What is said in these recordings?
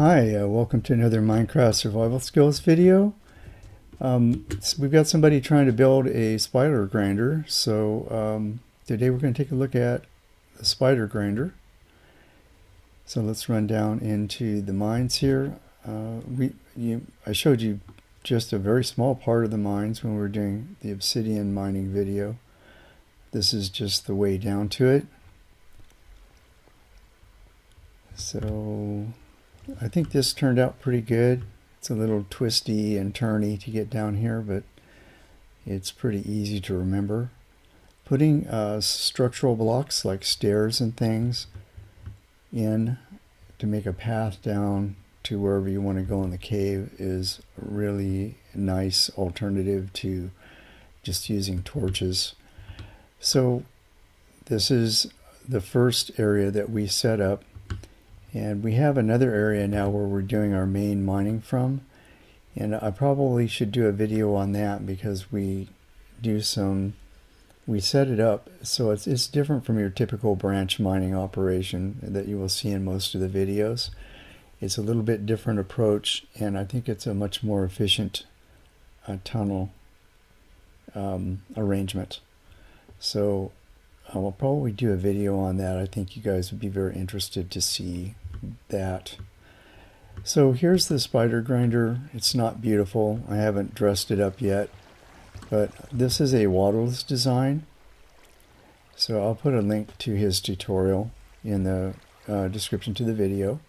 Hi, welcome to another Minecraft survival skills video. We've got somebody trying to build a spider grinder, so today we're going to take a look at the spider grinder. So let's run down into the mines here. I showed you just a very small part of the mines when we were doing the obsidian mining video. This is just the way down to it. So I think this turned out pretty good. It's a little twisty and turny to get down here, but it's pretty easy to remember. Putting structural blocks like stairs and things in to make a path down to wherever you want to go in the cave is a really nice alternative to just using torches. So this is the first area that we set up. And we have another area now where we're doing our main mining from. And I probably should do a video on that because we set it up so it's different from your typical branch mining operation that you will see in most of the videos. It's a little bit different approach, and I think it's a much more efficient tunnel arrangement. So I will probably do a video on that. I think you guys would be very interested to see that. So here's the spider grinder. It's not beautiful. I haven't dressed it up yet, but this is a Wattles design. So I'll put a link to his tutorial in the description to the video.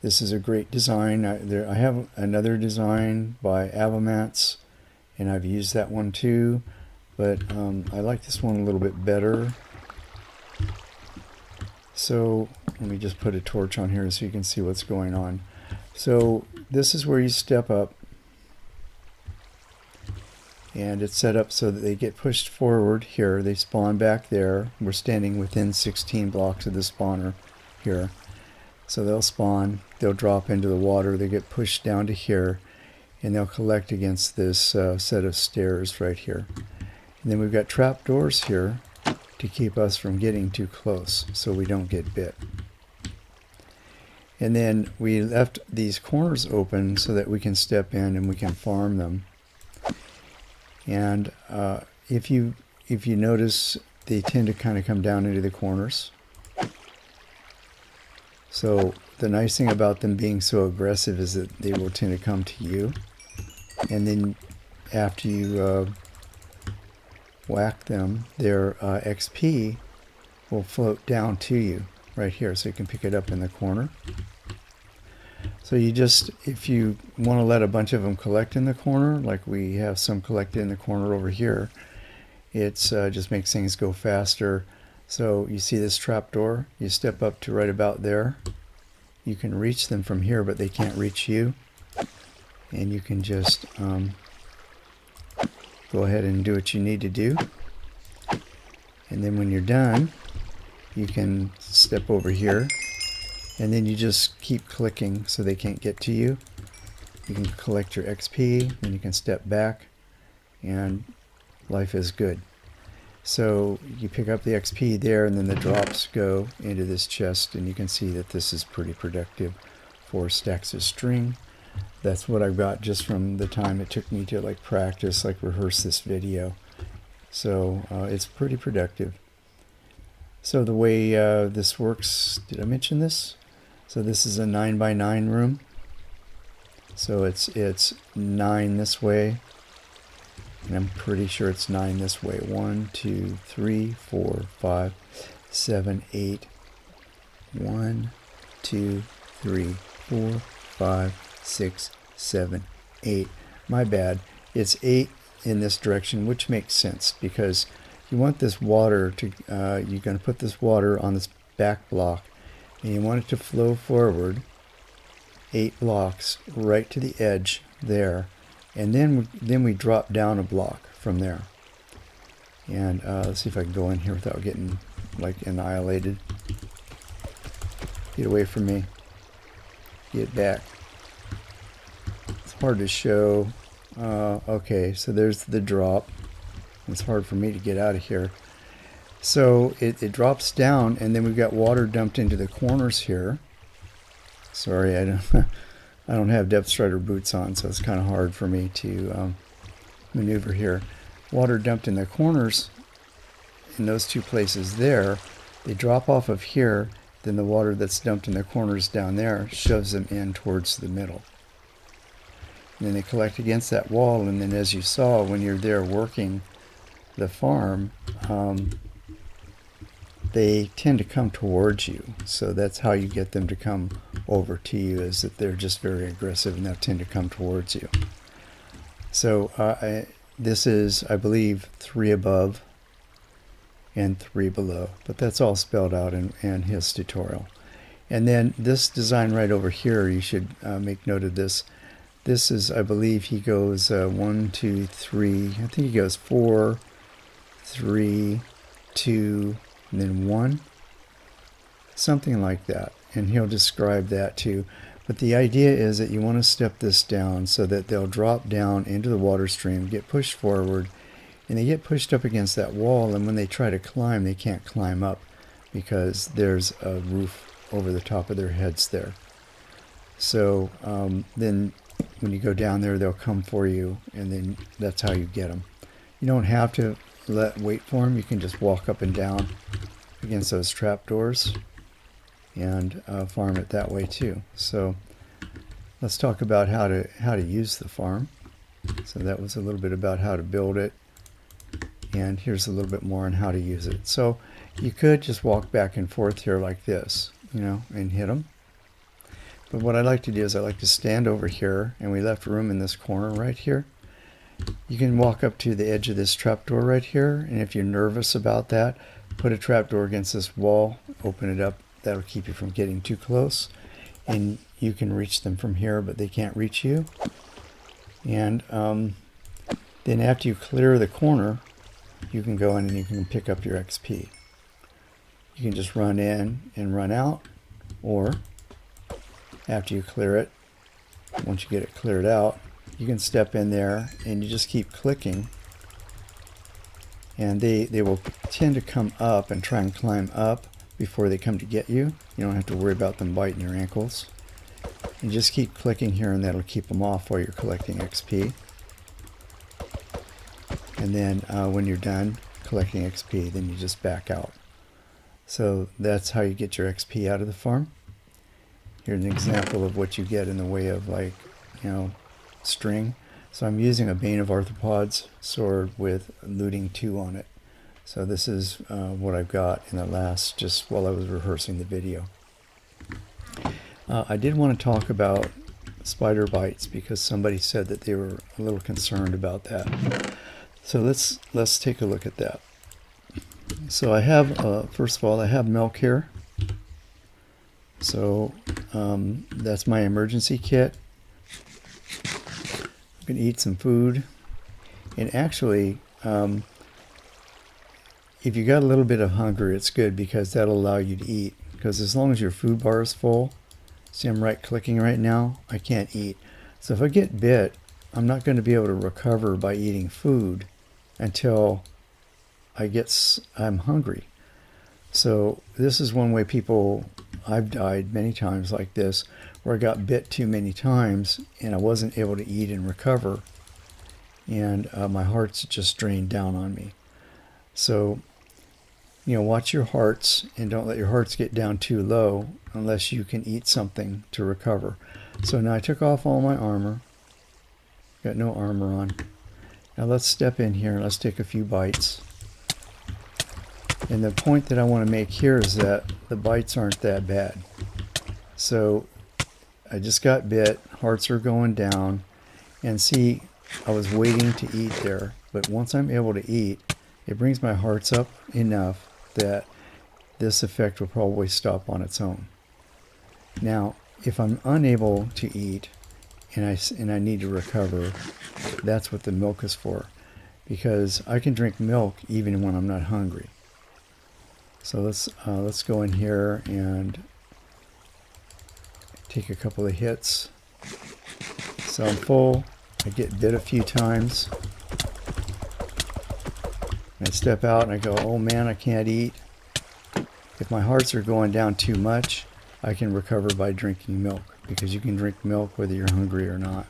This is a great design. I have another design by Avomats, and I've used that one too, but I like this one a little bit better. So let me just put a torch on here so you can see what's going on. So this is where you step up, and it's set up so that they get pushed forward here. They spawn back there. We're standing within 16 blocks of the spawner here. So they'll spawn, they'll drop into the water, they get pushed down to here, and they'll collect against this set of stairs right here. And then we've got trap doors here to keep us from getting too close so we don't get bit. And then we left these corners open so that we can step in and we can farm them. And if you notice, they tend to kind of come down into the corners. So the nice thing about them being so aggressive is that they will tend to come to you. And then after you whack them, their XP will float down to you right here, so you can pick it up in the corner. So you just, if you want to let a bunch of them collect in the corner, like we have some collected in the corner over here, it's just makes things go faster. So you see this trap door, you step up to right about there. You can reach them from here, but they can't reach you. And you can just go ahead and do what you need to do. And then when you're done, you can step over here, and then you just keep clicking so they can't get to you. You can collect your XP, then you can step back, and life is good. So you pick up the XP there, and then the drops go into this chest, and you can see that this is pretty productive. 4 stacks of string. That's what I got just from the time it took me to like practice, like rehearse this video. So it's pretty productive. So the way this works, did I mention this? So this is a 9x9 room. So it's 9 this way, and I'm pretty sure it's 9 this way. 1, 2, 3, 4, 5, 7, 8. 1, 2, 3, 4, 5, 6, 7, 8. My bad. It's 8 in this direction, which makes sense because you want this water to, you're going to put this water on this back block, and you want it to flow forward 8 blocks right to the edge there, and then we drop down a block from there. And let's see if I can go in here without getting like annihilated. Get away from me. Get back. It's hard to show. Okay, so there's the drop. It's hard for me to get out of here. So it drops down, and then we've got water dumped into the corners here. Sorry, I don't I don't have depth strider boots on, so it's kind of hard for me to maneuver here. Water dumped in the corners in those two places there, they drop off of here, then the water that's dumped in the corners down there shoves them in towards the middle. And then they collect against that wall, and then as you saw when you're there working the farm, they tend to come towards you. So that's how you get them to come over to you, is that they're just very aggressive and they'll tend to come towards you. So this is, I believe, 3 above and 3 below, but that's all spelled out in his tutorial. And then this design right over here, you should make note of this. This is, I believe he goes 1, 2, 3, I think he goes 4, 3, 2, and then 1, something like that, and he'll describe that too. But the idea is that you want to step this down so that they'll drop down into the water stream, get pushed forward, and they get pushed up against that wall, and when they try to climb, they can't climb up because there's a roof over the top of their heads there. So then when you go down there, they'll come for you, and then that's how you get them. You don't have to wait for them. You can just walk up and down against those trapdoors and farm it that way too. So let's talk about how to use the farm. So that was a little bit about how to build it, and here's a little bit more on how to use it. So you could just walk back and forth here like this, you know, and hit them. But what I like to do is I like to stand over here, and we left room in this corner right here. You can walk up to the edge of this trapdoor right here, and if you're nervous about that, put a trapdoor against this wall, open it up. That'll keep you from getting too close, and you can reach them from here, but they can't reach you. And then after you clear the corner, you can go in and you can pick up your XP. You can just run in and run out, or after you clear it, once you get it cleared out, you can step in there and you just keep clicking, and they will tend to come up and try and climb up before they come to get you. You don't have to worry about them biting your ankles. And just keep clicking here, and that'll keep them off while you're collecting XP. And then when you're done collecting XP, then you just back out. So that's how you get your XP out of the farm. Here's an example of what you get in the way of, like, you know, string. So I'm using a Bane of Arthropods sword with looting 2 on it. So this is what I've got in the last, just while I was rehearsing the video. I did want to talk about spider bites because somebody said that they were a little concerned about that. So let's take a look at that. So I have, first of all, I have milk here. So that's my emergency kit. I'm going to eat some food. And actually, if you got a little bit of hunger, it's good because that'll allow you to eat. Because as long as your food bar is full, see I'm right clicking right now, I can't eat. So if I get bit, I'm not going to be able to recover by eating food until I'm hungry. So this is one way I've died many times like this, where I got bit too many times and I wasn't able to eat and recover, and my heart's just drained down on me. So, you know, watch your hearts and don't let your hearts get down too low unless you can eat something to recover. So now I took off all my armor, got no armor on. Now let's step in here and let's take a few bites. And the point that I want to make here is that the bites aren't that bad. So I just got bit, hearts are going down, and see, I was waiting to eat there, but once I'm able to eat, it brings my hearts up enough that this effect will probably stop on its own. Now, if I'm unable to eat and I need to recover, that's what the milk is for, because I can drink milk even when I'm not hungry. So let's go in here and take a couple of hits. So I'm full. I get bit a few times. I step out and I go, oh man, I can't eat. If my hearts are going down too much, I can recover by drinking milk, because you can drink milk whether you're hungry or not.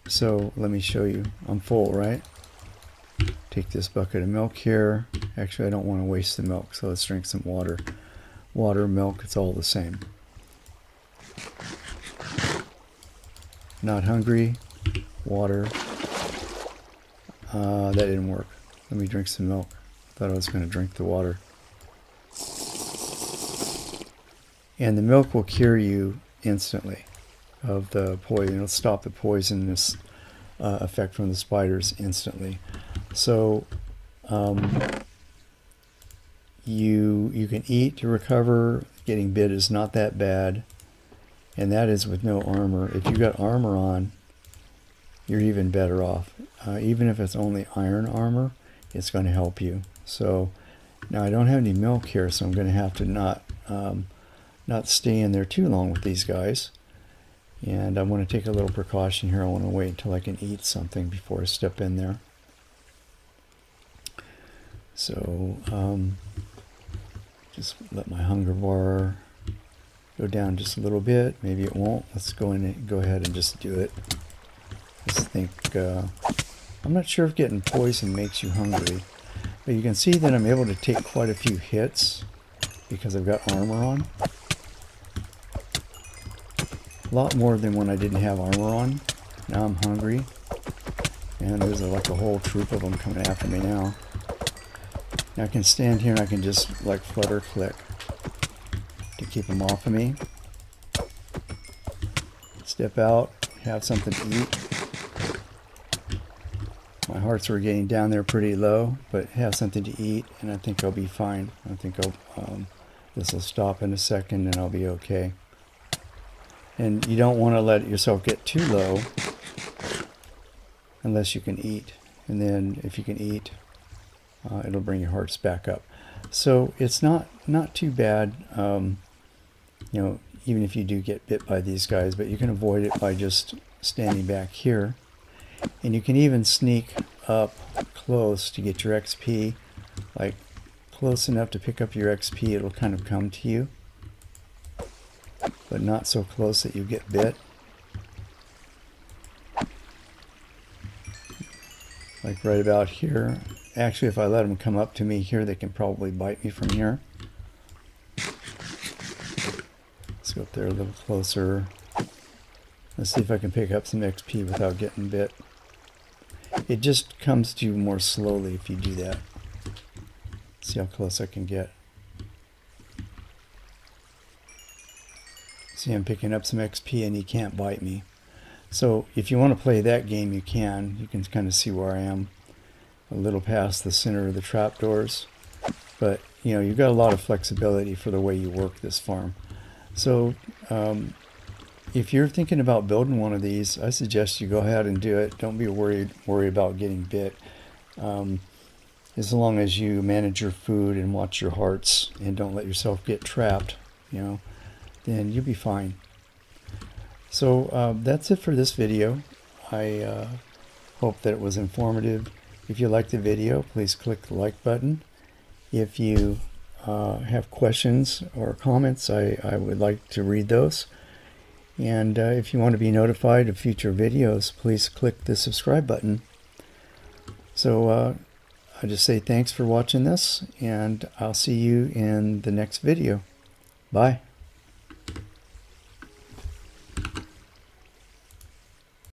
So let me show you. I'm full, right? Take this bucket of milk here. Actually, I don't want to waste the milk, so let's drink some water. Water, milk, it's all the same. Not hungry. Water. That didn't work. Let me drink some milk. Thought I was going to drink the water. And the milk will cure you instantly of the poison. It'll stop the poisonous effect from the spiders instantly. So you can eat to recover. Getting bit is not that bad, and that is with no armor. If you've got armor on, you're even better off. Even if it's only iron armor, it's going to help you. So now I don't have any milk here, so I'm going to have to not stay in there too long with these guys. And I want to take a little precaution here. I want to wait until I can eat something before I step in there. So just let my hunger bar go down just a little bit. Maybe it won't. Let's go in and go ahead and just do it. Just think. I'm not sure if getting poison makes you hungry, but you can see that I'm able to take quite a few hits because I've got armor on. A lot more than when I didn't have armor on. Now I'm hungry, and there's like a whole troop of them coming after me now. Now I can stand here and I can just like flutter click to keep them off of me. Step out, have something to eat. My hearts were getting down there pretty low, but have something to eat, and I think I'll be fine. I think this will stop in a second, and I'll be okay. And you don't want to let yourself get too low unless you can eat. And then if you can eat, it'll bring your hearts back up. So it's not too bad, you know, even if you do get bit by these guys, but you can avoid it by just standing back here. And you can even sneak up close to get your XP, like close enough to pick up your XP. It'll kind of come to you, but not so close that you get bit. Like right about here. Actually, if I let them come up to me here, they can probably bite me from here. Let's go up there a little closer. Let's see if I can pick up some XP without getting bit. It just comes to you more slowly if you do that. See how close I can get. See, I'm picking up some XP and he can't bite me. So if you want to play that game, you can. You can kind of see where I am, a little past the center of the trapdoors. But you know, you've got a lot of flexibility for the way you work this farm. So if you're thinking about building one of these, I suggest you go ahead and do it. Don't be worried about getting bit. As long as you manage your food and watch your hearts and don't let yourself get trapped, you know, then you'll be fine. So that's it for this video. I hope that it was informative. If you liked the video, please click the like button. If you have questions or comments, I would like to read those. And if you want to be notified of future videos, please click the subscribe button. So I just say thanks for watching this, and I'll see you in the next video. Bye.